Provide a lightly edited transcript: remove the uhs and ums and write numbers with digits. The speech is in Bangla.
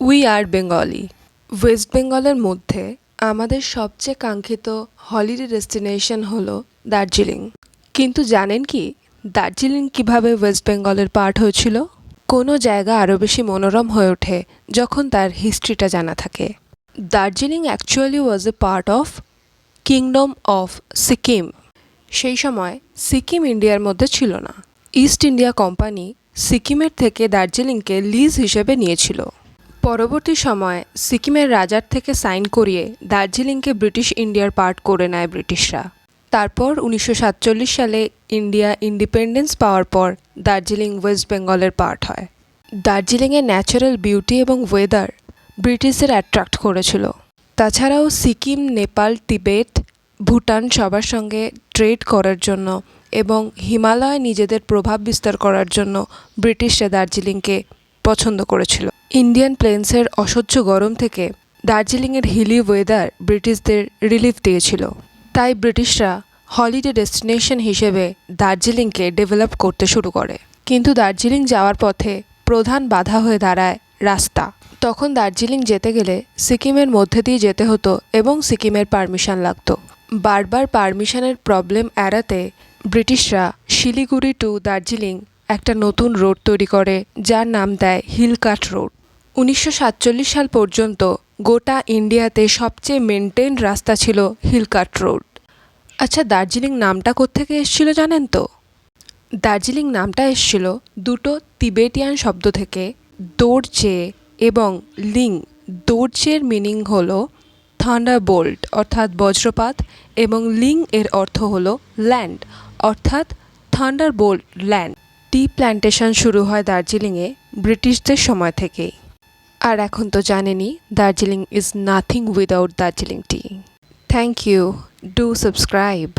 We are Bengali. ওয়েস্ট বেঙ্গলের মধ্যে আমাদের সবচেয়ে কাঙ্ক্ষিত হলিডে ডেস্টিনেশন হলো দার্জিলিং। কিন্তু জানেন কি দার্জিলিং কিভাবে ওয়েস্ট বেঙ্গলের পার্ট হয়েছিল? কোনো জায়গা আরও বেশি মনোরম হয়ে ওঠে যখন তার হিস্ট্রিটা জানা থাকে। Darjeeling actually was A part of kingdom of Sikkim. সেই সময় সিকিম ইন্ডিয়ার মধ্যে ছিল না। ইস্ট ইন্ডিয়া কোম্পানি সিকিমের থেকে দার্জিলিংকে লিজ হিসেবে নিয়েছিল। পরবর্তী সময়ে সিকিমের রাজার থেকে সাইন করিয়ে দার্জিলিংকে ব্রিটিশ ইন্ডিয়ার পার্ট করে নেয় ব্রিটিশরা। তারপর 1947 সালে ইন্ডিয়া ইন্ডিপেন্ডেন্স পাওয়ার পর দার্জিলিং ওয়েস্ট বেঙ্গলের পার্ট হয়। দার্জিলিংয়ের ন্যাচারাল বিউটি এবং ওয়েদার ব্রিটিশদের অ্যাট্রাক্ট করেছিল। তাছাড়াও সিকিম, নেপাল, তিবেট, ভুটান সবার সঙ্গে ট্রেড করার জন্য এবং হিমালয়ে নিজেদের প্রভাব বিস্তার করার জন্য ব্রিটিশরা দার্জিলিংকে পছন্দ করেছিল। ইন্ডিয়ান প্লেন্সের অসহ্য গরম থেকে দার্জিলিংয়ের হিলি ওয়েদার ব্রিটিশদের রিলিফ দিয়েছিল। তাই ব্রিটিশরা হলিডে ডেস্টিনেশন হিসেবে দার্জিলিংকে ডেভেলপ করতে শুরু করে। কিন্তু দার্জিলিং যাওয়ার পথে প্রধান বাধা হয়ে দাঁড়ায় রাস্তা। তখন দার্জিলিং যেতে গেলে সিকিমের মধ্যে দিয়ে যেতে হতো এবং সিকিমের পারমিশন লাগতো। বারবার পারমিশনের প্রবলেম এড়াতে ব্রিটিশরা শিলিগুড়ি টু দার্জিলিং একটা নতুন রোড তৈরি করে, যার নাম দেয় হিলকাট রোড। 1947 সাল পর্যন্ত গোটা ইন্ডিয়াতে সবচেয়ে মেনটেন্ড রাস্তা ছিল হিলকাট রোড। আচ্ছা, দার্জিলিং নামটা কোত্থেকে এসেছিল জানেন তো? দার্জিলিং নামটা এসেছিল দুটো তিবেটিয়ান শব্দ থেকে, দোরজে এবং লিং। দোরজের মিনিং হলো থান্ডারবোল্ট অর্থাৎ বজ্রপাত, এবং লিং এর অর্থ হলো ল্যান্ড অর্থাৎ থান্ডারবোল্ট ল্যান্ড। টি প্ল্যান্টেশন শুরু হয় দার্জিলিংয়ে ব্রিটিশদের সময় থেকেই। আর এখন তো জানেনই, Darjeeling is nothing without Darjeeling tea. Thank you, do subscribe.